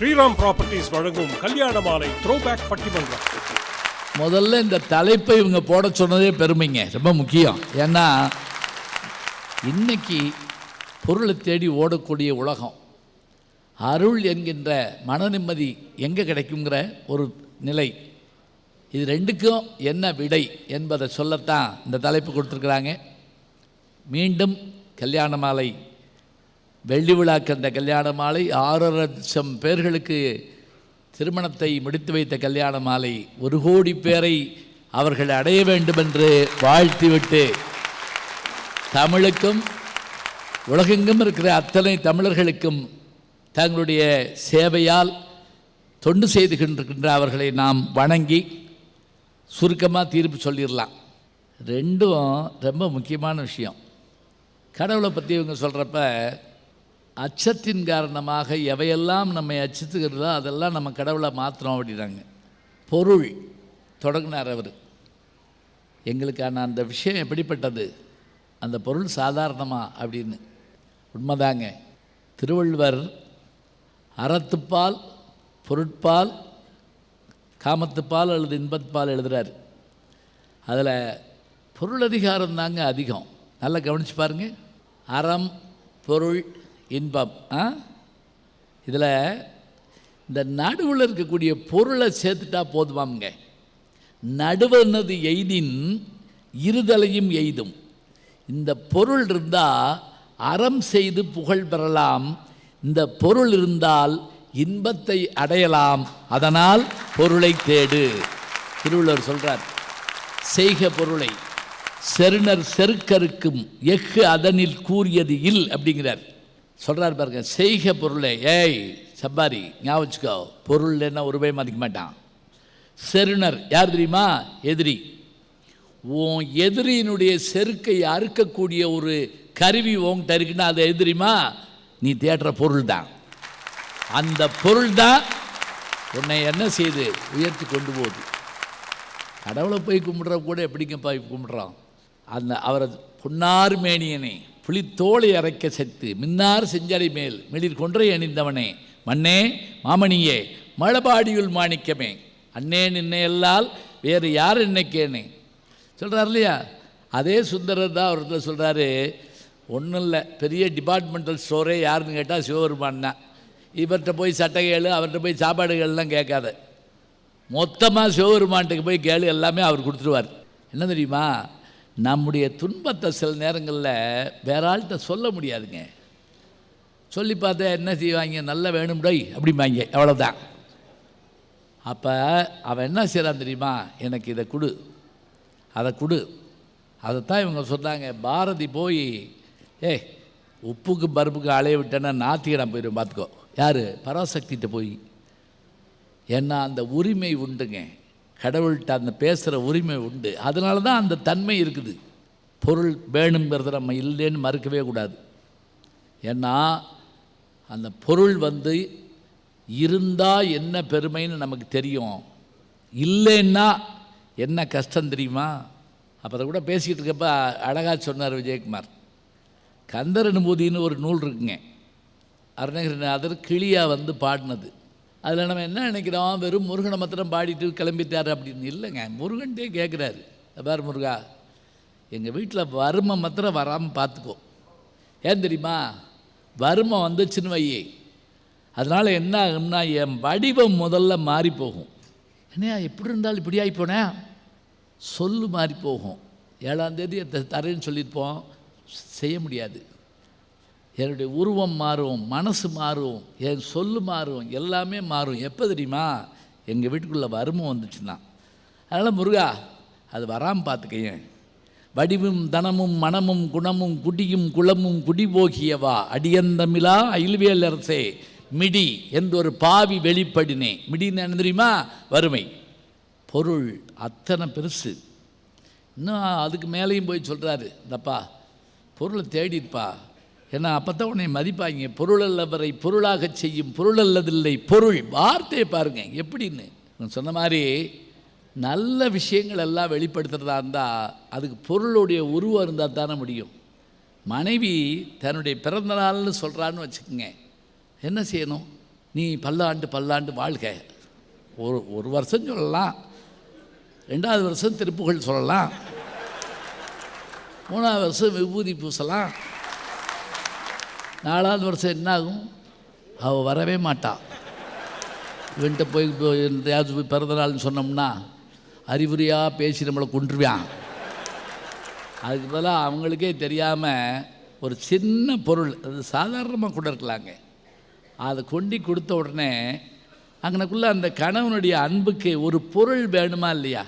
Sriram properties வழங்கும் கல்யாண மாலை த்ரோபேக் பட்டிமன்றம். முதல்ல இந்த தலைப்பை இவங்க போட சொன்னதே பெருமைங்க, ரொம்ப முக்கியம். ஏன்னா இன்னைக்கு பொருளை தேடி ஓடக்கூடிய உலகம், அருள் என்கின்ற மன நிம்மதி எங்கே கிடைக்குங்கிற ஒரு நிலை, இது ரெண்டுக்கும் என்ன விடை என்பதை சொல்லத்தான் இந்த தலைப்பு கொடுத்துருக்குறாங்க. மீண்டும் கல்யாண மாலை வெள்ளி விழா கண்ட கல்யாண மாலை, 6.5 லட்சம் பேர்களுக்கு திருமணத்தை முடித்து வைத்த கல்யாண மாலை, 1 கோடி பேரை அவர்கள் அடைய வேண்டும் என்று வாழ்த்திவிட்டு, தமிழுக்கும் உலகெங்கும் இருக்கிற அத்தனை தமிழர்களுக்கும் தங்களுடைய சேவையால் தொண்டு செய்து கொண்டிருக்கின்ற அவர்களை நாம் வணங்கி சுருக்கமாக தீர்ப்பு சொல்லிடலாம். ரெண்டும் ரொம்ப முக்கியமான விஷயம். கடவுளை பற்றி இவங்க சொல்கிறப்ப, அச்சத்தின் காரணமாக எவையெல்லாம் நம்மை அச்சத்துக்கிறதோ அதெல்லாம் நம்ம கடவுளை மாற்றுறோம் அப்படின்னாங்க. பொருள் தொடங்கினார் அவர். எங்களுக்கான அந்த விஷயம் எப்படிப்பட்டது, அந்த பொருள் சாதாரணமா அப்படின்னு. உண்மைதாங்க. திருவள்ளுவர் அறத்துப்பால், பொருட்பால், காமத்துப்பால் அல்லது இன்பத்துப்பால் எழுதுகிறார். அதில் பொருள் அதிகாரம் தாங்க அதிகம். நல்லா கவனித்து பாருங்க. அறம், பொருள், இன்பம். இதில் இந்த நடுவில் இருக்கக்கூடிய பொருளை சேர்த்துட்டா போதுமாங்க. நடுவனது எய்தின் இருதலையும் எய்தும். இந்த பொருள் இருந்தால் அறம் செய்து புகழ் பெறலாம், இந்த பொருள் இருந்தால் இன்பத்தை அடையலாம், அதனால் பொருளை தேடு. திருவள்ளுவர் சொல்கிறார், செய்க பொருளை செருணர் செருக்கருக்கும் எஃகு அதனில் கூறியது இல் அப்படிங்கிறார். சொல்கிறார் பாருங்க, செய்க பொருளை. ஏய் சப்பாரி, ஞாபகம் வச்சுக்கோ, பொருள் என்ன ஒரு ரூபாய் மதிக்க மாட்டான். செருணர் யார் தெரியுமா? எதிரி. உன் எதிரியினுடைய செருக்கை அறுக்கக்கூடிய ஒரு கருவி உன்கிட்ட இருக்குன்னா அது எதிரிமா? நீ தேடுற பொருள் தான். அந்த பொருள் தான் உன்னை என்ன செய்து உயர்த்தி கொண்டு போகுது. கடவுளை போய் கும்பிட்ற கூட எப்படிங்க போய் கும்பிட்றோம்? அந்த அவரை பொன்னார் மேனியனே புலித்தோலை அரைக்க செத்து மின்னார் செஞ்சடை மேல் மிளிர் கொன்றை அணிந்தவனே, மண்ணே மாமணியே மழபாடியுள் மாணிக்கமே, அண்ணே நின்னையல்லால் வேறு யார் என்னைக்கேனே சொல்கிறார் இல்லையா? அதே சுந்தரர் தான் அவர்கிட்ட சொல்கிறாரு, ஒன்றும் இல்லை, பெரிய டிபார்ட்மெண்டல் ஸ்டோரே யாருன்னு கேட்டால் சிவபெருமான் தான். இவர்கிட்ட போய் சட்டைகள், அவர்கிட்ட போய் சாப்பாடுகள்லாம் கேட்காத, மொத்தமாக சிவபெருமான்ட்டுக்கு போய் கேளு, எல்லாமே அவர் கொடுத்துருவார். என்ன தெரியுமா? நம்முடைய துன்பத்தை சில நேரங்களில் வேற ஆள்கிட்ட சொல்ல முடியாதுங்க. சொல்லி பார்த்தா என்ன செய்வாங்க, நல்ல வேணும்டை அப்படிம்பாங்க, அவ்வளோதான். அப்போ அவன் என்ன செய்கிறான் தெரியுமா? எனக்கு இதை கொடு, அதை கொடு. அதைத்தான் இவங்க சொன்னாங்க. பாரதி போய் உப்புக்கு பருப்புக்கு அலைய விட்டேன்னா நாத்திகடம் போயிடும் பார்த்துக்கோ. யார்? பராசக்திகிட்ட போய். ஏன்னா அந்த உரிமை உண்டுங்க, கடவுள்கிட்ட அந்த பேசுகிற உரிமை உண்டு. அதனால தான் அந்த தன்மை இருக்குது. பொருள் வேணுங்கிறத நம்ம இல்லைன்னு மறுக்கவே கூடாது. ஏன்னா அந்த பொருள் இருந்தால் என்ன பெருமைன்னு நமக்கு தெரியும், இல்லைன்னா என்ன கஷ்டம் தெரியுமா? அப்போ அதை கூட பேசிக்கிட்டு இருக்கப்ப அழகாக சொன்னார் விஜயகுமார். கந்தர் அனுபூதின்னு ஒரு நூல் இருக்குங்க, அருணகிரிநாதர் கிளியாக பாடினது. அதில் நம்ம என்ன நினைக்கிறோம், வெறும் முருகனை மாத்திரம் பாடிட்டு கிளம்பிட்டார் அப்படின்னு. இல்லைங்க, முருகன்ட்டே கேட்குறாரு, பார் முருகா, எங்கள் வீட்டில் வறுமை மாத்திரம் வராமல் பார்த்துக்கோ. ஏன் தெரியுமா? வறுமை வந்துச்சுன்னு வையே, அதனால் என்ன ஆகும்னா என் வடிவம் முதல்ல மாறி போகும். என்னையா எப்படி இருந்தாலும் இப்படி ஆகி போனேன், சொல்லு மாறி போகும். 7ஆம் தேதி தரேன்னு சொல்லியிருப்போம், செய்ய முடியாது. என்னுடைய உருவம் மாறும், மனசு மாறும், என் சொல்லு மாறும், எல்லாமே மாறும். எப்போ தெரியுமா? எங்கள் வீட்டுக்குள்ளே வறுமை வந்துச்சுன்னா. அதனால் முருகா, அது வராமல் பார்த்துக்கையே. வடிவும் தனமும் மனமும் குணமும் குடியும் குளமும் குடிபோகியவா அடியந்தமிழா அயில்வேல் அரசே மிடி என்றொரு பாவி வெளிப்படினே. மிடின்னு என்ன தெரியுமா? வறுமை. பொருள் அத்தனை பெருசு. இன்னும் அதுக்கு மேலேயும் போய் சொல்கிறாரு, இந்தப்பா பொருளை தேடிப்பா, ஏன்னா அப்போ தான் உன்னை மதிப்பாங்க. பொருள் அல்லவரை பொருளாக செய்யும் பொருள் அல்லதில்லை பொருள். வார்த்தையை பாருங்கள் எப்படின்னு. சொன்ன மாதிரி நல்ல விஷயங்கள் எல்லாம் வெளிப்படுத்துகிறதா இருந்தால் அதுக்கு பொருளுடைய உருவம் இருந்தால் தானே முடியும். மனைவி தன்னுடைய பிறந்த நாள்னு சொல்கிறான்னு வச்சுக்கோங்க, என்ன செய்யணும்? நீ பல்லாண்டு பல்லாண்டு வாழ்க. ஒரு வருஷம் சொல்லலாம், 2வது வருஷம் திருப்புகழ் சொல்லலாம், 3வது வருஷம் விபூதி பூசலாம், 4வது வருஷம் என்ன ஆகும்? அவள் வரவே மாட்டாள். இவன்கிட்ட போய் யாராவது போய் பிறந்தநாள்னு சொன்னோம்னா அறிவுரையாக பேசி நம்மளை கொன்றுவான். அதுக்கு பதிலாக அவங்களுக்கே தெரியாமல் ஒரு சின்ன பொருள், அது சாதாரணமாக கூட இருக்கலாங்க, அதை கொண்டு கொடுத்த உடனே அங்கனக்குள்ளே அந்த கணவனுடைய அன்புக்கு ஒரு பொருள் வேணுமா இல்லையா?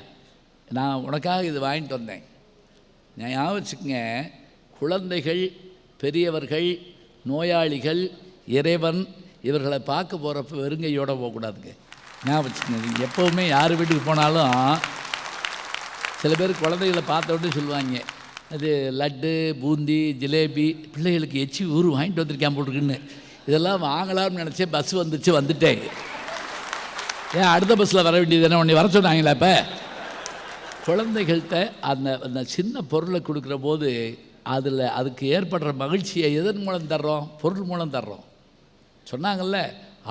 நான் உனக்காக இது வாங்கிட்டு வந்தேன், ஞாபகம் வச்சுக்கங்க. குழந்தைகள், பெரியவர்கள், நோயாளிகள், இறைவன் இவர்களை பார்க்க போகிறப்ப வெறுங்கையோடு போகக்கூடாதுங்க. ஞாபகம் வச்சுக்கங்க. நீங்கள் எப்போவுமே யார் வீட்டுக்கு போனாலும் சில பேர் குழந்தைகளை பார்த்த உடனே சொல்லுவாங்க, அது லட்டு, பூந்தி, ஜிலேபி, பிள்ளைகளுக்கு எச்சி ஊர் வாங்கிட்டு வந்திருக்கேன் போட்டுருக்குன்னு. இதெல்லாம் வாங்கலாம்னு நினச்சேன், பஸ் வந்துட்டேன். ஏன் அடுத்த பஸ்ஸில் வர வேண்டியது என்ன? உன்னை வர சொன்னாங்களா? இப்போ குழந்தைகள்கிட்ட அந்த சின்ன பொருளை கொடுக்குற போது அதுக்கு ஏற்படுற மகிழ்ச்சியை எதன் மூலம் தர்றோம்? பொருள் மூலம் தர்றோம். சொன்னாங்கல்ல,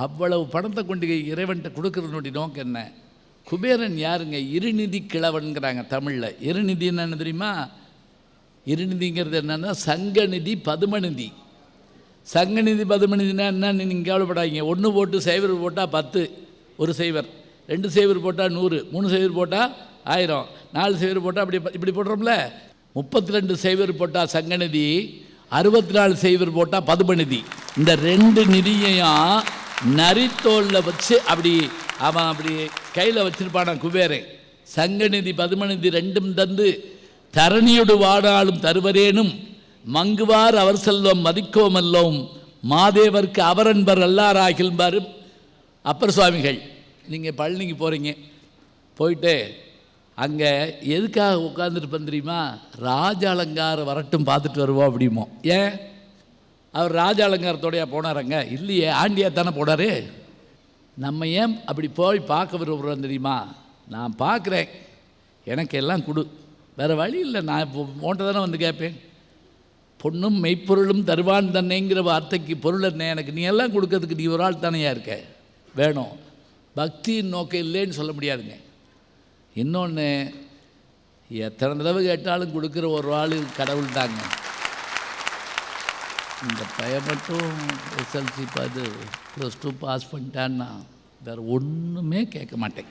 அவ்வளவு பணத்தை கொண்டு இறைவன்கிட்ட கொடுக்குறதுனுடைய நோக்கம் என்ன? குபேரன் யாருங்க? இருநிதி கிழவன்கிறாங்க தமிழில். இருநிதி என்னென்னு தெரியுமா? இருநிதிங்கிறது என்னென்னா சங்கநிதி, பதுமநிதி. சங்கநிதி, பதுமநிதினா என்னன்னு நீங்கள் கேள்விப்படாதீங்க. 1 போட்டு சைவர் போட்டால் 10 ஒரு சைவர், 2 சைவர் போட்டால் 100, 3 சைவர் போட்டால் 1000, 4 சைவர் போட்டால் இப்படி போடுறோம்ல. 32 சைவர் போட்டால் சங்கநிதி, 64 சைவர் போட்டால் பதுமநிதி. இந்த 2 நிதியையும் நரித்தோளில் வச்சு அவன் அப்படி கையில் வச்சிருப்பான குபேரன். சங்கநிதி பதுமநிதி 2ம் தந்து தரணியோடு வாடாலும் தருவரேனும் மங்குவார் அவர் செல்வம் மதிக்கோமல்லோம் மாதேவர்க்கு அவரன்பர் எல்லாராகில்பார் அப்பர் சுவாமிகள். நீங்கள் பழனிக்கு போகிறீங்க, போயிட்டு அங்கே எதுக்காக உட்காந்துருப்பேன் தெரியுமா? ராஜ அலங்காரம் வரட்டும் பார்த்துட்டு வருவோம் அப்படிமோ. ஏன் அவர் ராஜ அலங்காரத்தோடையா போனாரங்க? இல்லையே, ஆண்டியா தானே போனார். நம்ம ஏன் அப்படி போய் பார்க்க விரும்புகிறோம் தெரியுமா? நான் பார்க்குறேன், எனக்கு எல்லாம் கொடு, வேறு வழி இல்லை. நான் இப்போ மோட்டை தானே வந்து கேட்பேன். பொண்ணும் மெய்ப்பொருளும் தருவான் தன்னைங்கிற வார்த்தைக்கு பொருள் என்ன? எனக்கு நீ எல்லாம் கொடுக்கறதுக்கு நீ ஒரு ஆள் தானேயா இருக்க, வேணும். பக்தியின் நோக்கம் இல்லைன்னு சொல்ல முடியாதுங்க. இன்னொன்று, எத்தனை தடவை கேட்டாலும் கொடுக்குற ஒரு ஆள் கடவுள் தாங்க. இந்த பையன் மட்டும் எஸ்எல்சி பார்த்து +2 பாஸ் பண்ணிட்டான்னா வேறு ஒன்றுமே கேட்க மாட்டேன்.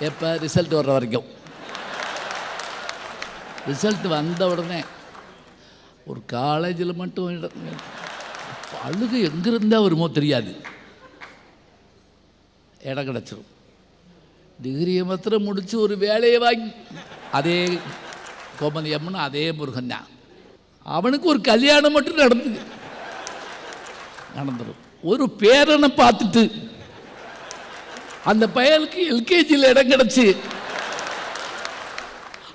எப்போ ரிசல்ட் வர்ற வரைக்கும். ரிசல்ட் வந்த உடனே ஒரு காலேஜில் மட்டும் அழுகு எங்கிருந்தால் வருமோ தெரியாது, இடம் கிடச்சிரும். டிகிரியை மாத்திரம் முடித்து ஒரு வேலையை வாங்கி, அதே கோமதி அம்மன், அதே முருகன் தான். அவனுக்கு ஒரு கல்யாணம் மட்டும் நடந்துடும். ஒரு பேரனை பார்த்துட்டு அந்த பயலுக்கு எல்கேஜியில் இடம் கிடச்சி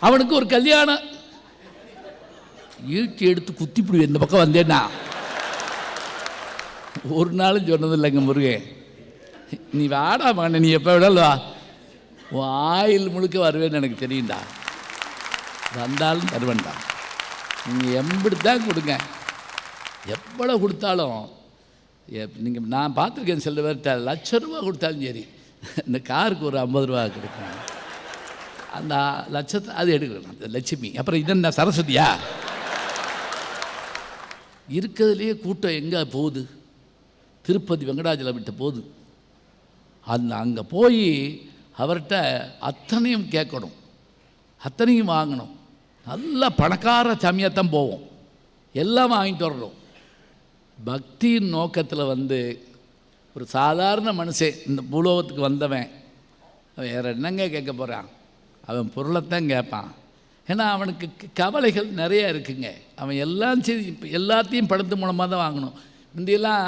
அவனுக்கு ஒரு கல்யாணம். ஈட்டி எடுத்து குத்திப்பிடி இந்த பக்கம் வந்தேன்னா ஒரு நாளும் சொன்னது இல்லைங்க முருகன், நீ வாடா மகனே, நீ எப்போ விடல வா, உன் ஆயில் முழுக்க வருவேன்னு எனக்கு தெரியும்டா, வந்தாலும் தருவேன்டா, நீங்கள் எம்பிடித்தான் கொடுங்க, எவ்வளோ கொடுத்தாலும். நீங்கள் நான் பார்த்துருக்கேன் சில பேர்கிட்ட ₹1,00,000 கொடுத்தாலும் சரி, இந்த காருக்கு ஒரு 50 ரூபா கொடுக்கணும், அந்த லட்சத்தை அது எடுக்கணும், அந்த லட்சுமி. அப்புறம் இது என்ன சரஸ்வதியா? இருக்கிறதுலையே கூட்டம் எங்கே போகுது? திருப்பதி வெங்கடாஜலம் விட்ட போகுது. அங்கே போய் அவர்கிட்ட அத்தனையும் கேட்கணும், அத்தனையும் வாங்கணும். நல்ல பணக்கார சமயத்தான் போவோம், எல்லாம் வாங்கிட்டு வரணும். பக்தியின் நோக்கத்தில் ஒரு சாதாரண மனுஷன் இந்த பூலோகத்துக்கு வந்தவன் வேறு என்னங்க கேட்க போகிறான்? அவன் பொருளைத்தான் கேட்பான். ஏன்னா அவனுக்கு கவலைகள் நிறைய இருக்குங்க. அவன் எல்லாம் சரி, இப்போ எல்லாத்தையும் பணத்து மூலமாக தான் வாங்கணும். முந்தியெல்லாம்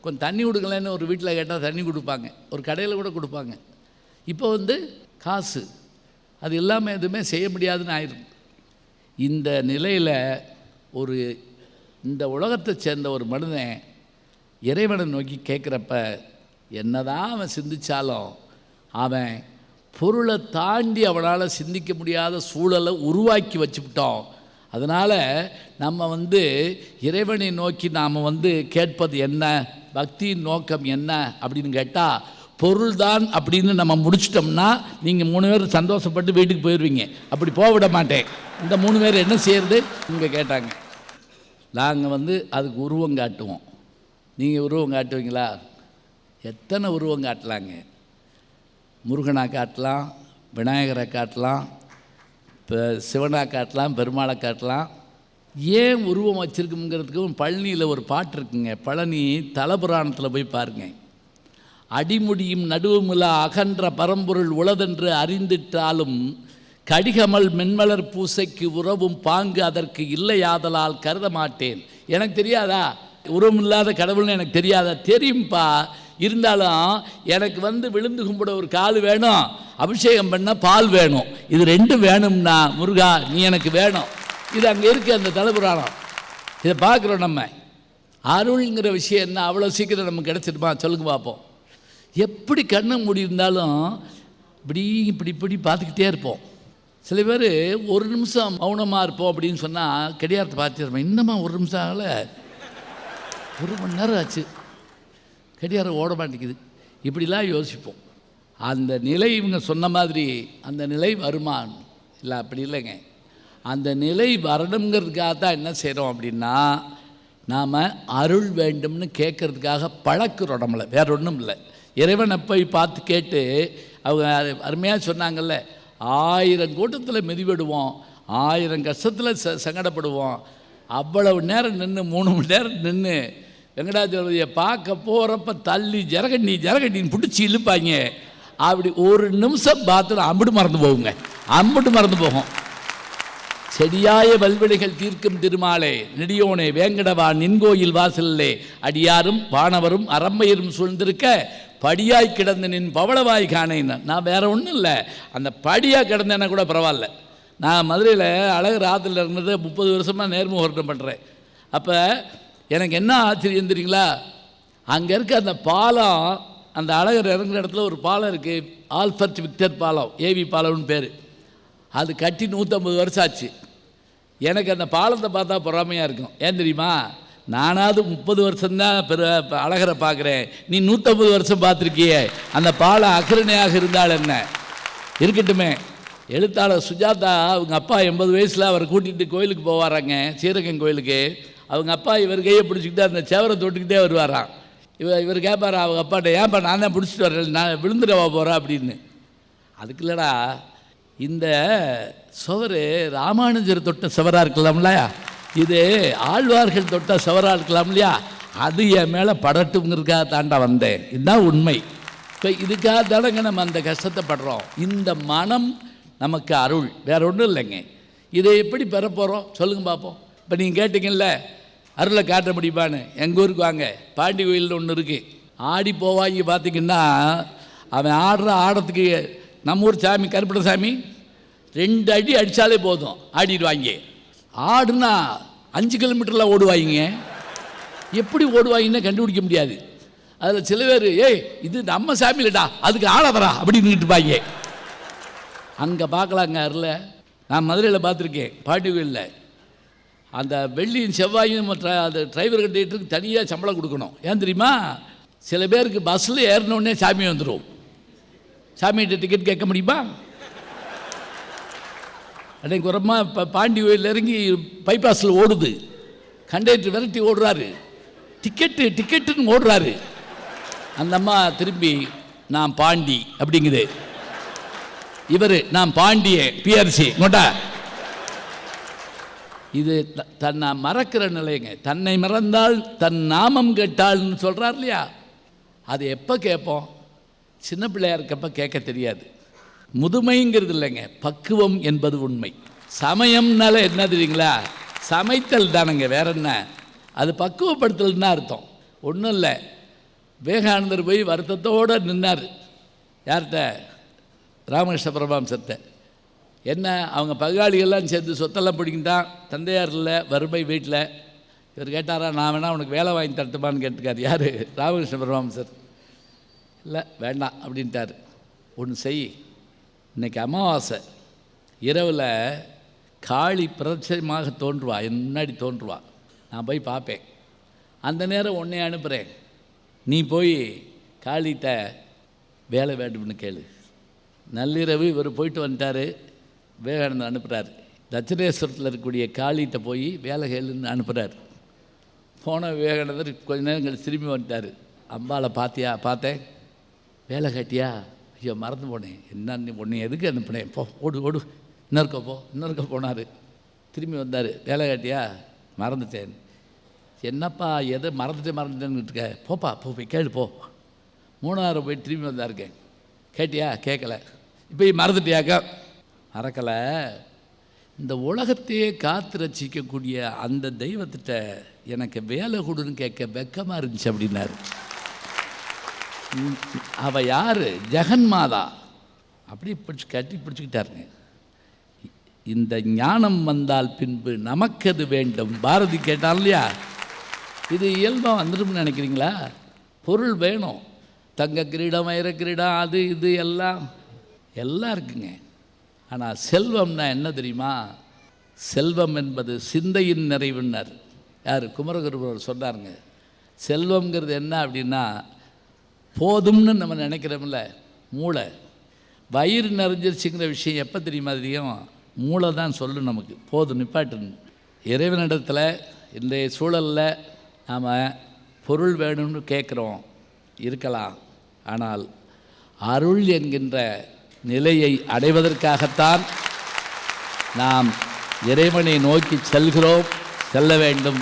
கொஞ்சம் தண்ணி கொடுக்கலன்னு ஒரு வீட்டில் கேட்டால் தண்ணி கொடுப்பாங்க, ஒரு கடையில் கூட கொடுப்பாங்க. இப்போ காசு, அது இல்லாமல் எதுவுமே செய்ய முடியாதுன்னு ஆயிடும். இந்த நிலையில் இந்த உலகத்தை சேர்ந்த ஒரு மனிதன் இறைவனை நோக்கி கேட்குறப்ப என்னதான் அவன் சிந்தித்தாலும் அவன் பொருளை தாண்டி அவனால் சிந்திக்க முடியாத சூழலை உருவாக்கி வச்சுவிட்டோம். அதனால் நம்ம இறைவனை நோக்கி நாம் கேட்பது என்ன, பக்தியின் நோக்கம் என்ன அப்படின்னு கேட்டால் பொருள்தான் அப்படின்னு நம்ம முடிச்சிட்டோம்னா நீங்கள் 3 பேர் சந்தோஷப்பட்டு வீட்டுக்கு போயிடுவீங்க. அப்படி போக விட மாட்டேன். இந்த 3 பேர் என்ன செய்யறது இங்கே கேட்டாங்க. நாங்கள் அதுக்கு உருவம் காட்டுவோம். நீங்கள் உருவம் காட்டுவீங்களா? எத்தனை உருவம் காட்டலாங்க. முருகனை காட்டலாம், விநாயகரை காட்டலாம், இப்போ சிவனை காட்டலாம், பெருமாளை காட்டலாம். ஏன் உருவம் வச்சுருக்குங்கிறதுக்கும் பழனியில் ஒரு பாட்டு இருக்குங்க. பழனி தலபுராணத்தில் போய் பாருங்க. அடிமுடியும் நடுவுமில்லா அகன்ற பரம்பொருள் உளதென்று அறிந்திட்டாலும் கடிகமல் மென்மலர் பூசைக்கு உறவும் பாங்கு அதற்கு இல்லையாதலால் கருத மாட்டேன். எனக்கு தெரியாதா உருவம் இல்லாத கடவுள்னு? எனக்கு தெரியாதா? தெரியும்பா. இருந்தாலும் எனக்கு விழுந்து கும்பிட ஒரு கால் வேணும், அபிஷேகம் பண்ண பால் வேணும். இது 2 வேணும்னா முருகா நீ எனக்கு வேணும். இது அங்கே இருக்குது அந்த தலபுராணம். இதை பார்க்குறோம். நம்ம அருள்ங்கிற விஷயம் என்ன அவ்வளோ சீக்கிரம் நமக்கு கிடச்சிருமா? சொல்லுங்க பார்ப்போம். எப்படி கண்ணை மூடி இருந்தாலும் இப்படி பார்த்துக்கிட்டே இருப்போம். சில பேர் 1 நிமிஷம் மௌனமாக இருப்போம் அப்படின்னு சொன்னால் கடியாரத்தை பார்த்துருப்போம். இன்னமா 1 நிமிஷம் ஆகலை, 1 மணி நேரம் ஆச்சு, கடியாரம் ஓட மாட்டேங்குது. இப்படிலாம் யோசிப்போம். அந்த நிலை இவங்க சொன்ன மாதிரி அந்த நிலை வருமான் இல்லை, அப்படி இல்லைங்க. அந்த நிலை வரணுங்கிறதுக்காக தான் என்ன செய்கிறோம் அப்படின்னா நாம் அருள் வேண்டும்னு கேட்குறதுக்காக பழக்கிறோம் நம்மளை, வேற ஒன்றும் இல்லை. இறைவனை போய் பார்த்து கேட்டு அவங்க அருமையாக சொன்னாங்கல்ல, 1000 கூட்டத்தில் மிதிவிடுவோம், 1000 கஷ்டத்தில் சங்கடப்படுவோம். அவ்வளவு நேரம் நின்று 3 மணி நேரம் நின்று வெங்கடாஜலபதியை பார்க்க போகிறப்ப தள்ளி ஜரகண்டின்னு பிடிச்சி இழுப்பாங்க. அப்படி 1 நிமிஷம் பார்த்து அம்பிட்டு மறந்து போகுங்க, அம்பிட்டு மறந்து போகும். செடியாய வல்வினைகள் தீர்க்கும் திருமாலே நெடியோனே வேங்கடவா நின்கோயில் வாசல்லே அடியாரும் வானவரும் அரம்பையரும் சூழ்ந்திருக்க படியாய் கிடந்த நின் பவளவாய் காணேன்னு. நான் வேற ஒன்றும் இல்லை, அந்த படியாக கிடந்தேன்னா கூட பரவாயில்ல. நான் மதுரையில் அழகர் ஆற்றுல இருந்தது 30 வருஷமாக நேர்முகோட்டம் பண்ணுறேன். அப்போ எனக்கு என்ன ஆச்சரியம் தெரியுங்களா, அங்கே இருக்க அந்த பாலம், அந்த அழகர் இறங்குற இடத்துல ஒரு பாலம் இருக்குது, ஆல்பர்ட் விக்டர் பாலம், ஏவி பாலம்னு பேர். அது கட்டி 150 வருஷம் ஆச்சு. எனக்கு அந்த பாலத்தை பார்த்தா பொறாமையாக இருக்கும். ஏன் தெரியுமா, நானாவது 30 வருஷம்தான் அழகரை பார்க்குறேன், நீ 150 வருஷம் பார்த்துருக்கியே. அந்த பாலம் அகரணையாக இருந்தால் என்ன இருக்கட்டுமே. எழுத்தாளர் சுஜாதா அவங்க அப்பா 80 வயசில் அவரை கூட்டிகிட்டு கோயிலுக்கு போவாராங்க, ஸ்ரீரங்கம் கோயிலுக்கு. அவங்க அப்பா இவர் கையை பிடிச்சிக்கிட்டு அந்த சேவரை தொட்டுக்கிட்டே வருவாராம். இவர் கேட்பாரா அவங்க அப்பாட்ட, ஏன்ப்பா நான் தான் பிடிச்சிட்டு வரேன், நான் விழுந்துடவா போகிறேன் அப்படின்னு. அதுக்கு இல்லைடா, இந்த சுவர் ராமானுஜர் தொட்ட சுவராக இருக்கலாம் இல்லையா, இது ஆழ்வார்கள் தொட்ட சுவராக இருக்கலாம் இல்லையா, அது என் மேலே படட்டுங்கிறதுக்காக தாண்டா வந்தேன். இதுதான் உண்மை. இப்போ இதுக்காக தானங்க நம்ம அந்த கஷ்டத்தை படுறோம். இந்த மனம் நமக்கு அருள், வேற ஒன்றும் இல்லைங்க. இதை எப்படி பெற போகிறோம் சொல்லுங்க பார்ப்போம். இப்போ நீங்கள் கேட்டிங்கல்ல அருளை காட்ட முடியுமான்னு, எங்கள் ஊருக்கு வாங்க, பாண்டி கோயில்னு ஒன்று இருக்குது. ஆடி போவாங்க பார்த்திங்கன்னா, அவன் ஆடுற ஆடத்துக்கு நம்ம ஊர் சாமி கருப்பட சாமி 2 அடி அடித்தாலே போதும், ஆடிடுவாங்க. ஆடுனா 5 கிலோமீட்டரில் ஓடுவாங்க. எப்படி ஓடுவாங்கன்னு கண்டுபிடிக்க முடியாது. அதில் சில பேர், ஏய் இது நம்ம சாமி இல்லைடா அதுக்கு ஆடவரா அப்படின்னு இருப்பாங்க. அங்கே பார்க்கலாங்க அருளை. நான் மதுரையில் பார்த்துருக்கேன், பாண்டி கோயிலில். அந்த வெள்ளியும் செவ்வாயும் அந்த டிரைவர் கண்டிட்டு தனியாக சம்பளம் கொடுக்கணும். ஏன் தெரியுமா, சில பேருக்கு பஸ்ஸில் ஏறினோடனே சாமி வந்துடும். சாமிகிட்ட டிக்கெட் கேட்க முடியுமா? அன்றைக்கு உரமா இப்போ பாண்டி கோயில் இறங்கி பைபாஸில் ஓடுது, கண்டக்டர் விரட்டி ஓடுறாரு, டிக்கெட்டுன்னு ஓடுறாரு. அந்த அம்மா திரும்பி நான் பாண்டி அப்படிங்குது, இவர் நான் பாண்டியே பிஆர்சி கொண்டா. இது தன்னை மறக்கிற நிலைங்க. தன்னை மறந்தால் தன் நாமம் கேட்டாள்னு சொல்கிறார் இல்லையா, அது எப்போ கேட்போம்? சின்ன பிள்ளையாக இருக்கப்போ கேட்க தெரியாது. முதுமைங்கிறது இல்லைங்க, பக்குவம் என்பது உண்மை. சமயம்னால என்ன தெரியுங்களா, சமைத்தல் தானுங்க, வேற என்ன. அது பக்குவப்படுத்தல்னா அர்த்தம். ஒன்றும் இல்லை, விவேகானந்தர் போய் வருத்தத்தோடு நின்னார். யார்கிட்ட? ராமகிருஷ்ண பரமஹம்சர்கிட்ட. என்ன, அவங்க பங்காளிகள்லாம் சேர்ந்து சொத்தெல்லாம் பிடிக்கிட்டான், தந்தையார் இல்லை, வறுமை வீட்டில். இவர் கேட்டாரா, நான் வேணா உனக்கு வேலை வாங்கி தட்டுமான்னு கேட்டுக்கார். யார்? ராமகிருஷ்ண பரமஹம்சர். இல்லை வேண்டாம் அப்படின்ட்டார். ஒன்று செய், இன்றைக்கி அமாவாசை இரவில் காளி பிரத்யட்சமாக தோன்றுவா, என் முன்னாடி தோன்றுவா. நான் போய் பார்ப்பேன். அந்த நேரம் உன்னை அனுப்புகிறேன், நீ போய் காளிகிட்ட வேலை வேண்டும்னு கேளு. நள்ளிரவு இவர் போயிட்டு வந்துட்டார், விவேகானந்தர் அனுப்புகிறார். தட்சிணேஸ்வரத்தில் இருக்கக்கூடிய காளிகிட்ட போய் வேலை கேளுன்னு அனுப்புகிறார். போன விவேகானந்தர் கொஞ்ச நேரம் கழிச்சு திரும்பி வந்துட்டார். அம்பாவை பார்த்தியா? பார்த்தேன். வேலை கேட்டியா? ஐயோ மறந்து போனேன். என்னன்னு ஒன்று எதுக்கு அனுப்புனேன்? போ, ஓடு ஓடு, இன்னொருக்க போ. இன்னொருக்க போனார். திரும்பி வந்தார். வேலை கேட்டியா? மறந்துட்டேன். என்னப்பா எதை மறந்துட்டேன்னு இருக்க? போப்பா, போய் கேளு போ. 3ஆவது போய் திரும்பி வந்தாருங்க. கேட்டியா? கேட்கல. இப்போ மறந்துட்டியாக்கா? மறக்கலை. இந்த உலகத்தையே காத்து ரசிக்கக்கூடிய அந்த தெய்வத்திட்ட எனக்கு வேலை கொடுன்னு கேட்க வெக்கமாக இருந்துச்சு அப்படின்னாரு. அவள் யார்? ஜெகன்மாதா. அப்படி கட்டி பிடிச்சிக்கிட்டாருங்க. இந்த ஞானம் வந்தால் பின்பு நமக்கது வேண்டும். பாரதி கேட்டான் இல்லையா? இது இயல்பாக வந்துடும்னு நினைக்கிறீங்களா? பொருள் வேணும். தங்க கிரீடம், வைர கிரீடம், அது இது எல்லாம் இருக்குங்க. ஆனால் செல்வம்னா என்ன தெரியுமா? செல்வம் என்பது சிந்தையின் நிறைவுன்னார். யார்? குமரகுருபரர் சொன்னாருங்க. செல்வம்ங்கிறது என்ன அப்படின்னா, போதும்னு நம்ம நினைக்கிறோம்ல, மூளை. வயிறு நிறைஞ்சிருச்சுங்கிற விஷயம் எப்போ தெரியுமா தெரியும்? மூளை தான் சொல்லும் நமக்கு போதும், நிப்பாட்டுன்னு. இறைவனிடத்தில் இன்றைய சூழலில் நாம் பொருள் வேணும்னு கேட்குறோம், இருக்கலாம். ஆனால் அருள் என்கின்ற நிலையை அடைவதற்காகத்தான் நாம் இறைவனை நோக்கி செல்ல வேண்டும்.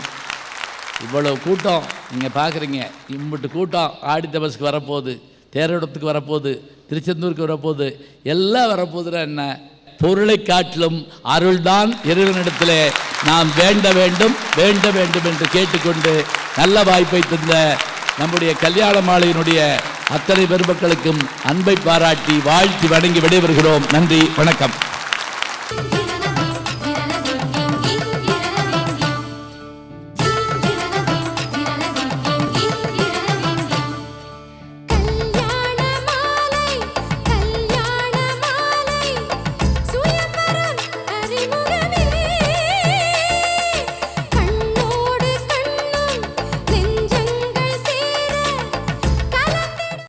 இவ்வளவு கூட்டம் நீங்கள் பார்க்குறீங்க. இம்பிட்டு கூட்டம் ஆடி தபஸுக்கு வரப்போகுது, தேரோட்டத்துக்கு வரப்போகுது, திருச்செந்தூருக்கு வரப்போகுது, எல்லாம் வரப்போகுதுன்னா என்ன? பொருளை காட்டிலும் அருள்தான் இறைவனிடத்தில் நாம் வேண்ட வேண்டும் என்று கேட்டுக்கொண்டு நல்ல வாய்ப்பை தந்த நம்முடைய கல்யாண மாலையினுடைய அத்தனை பெருமக்களுக்கும் அன்பை பாராட்டி வாழ்த்தி வணங்கி விடைபெறுகிறோம். நன்றி, வணக்கம்.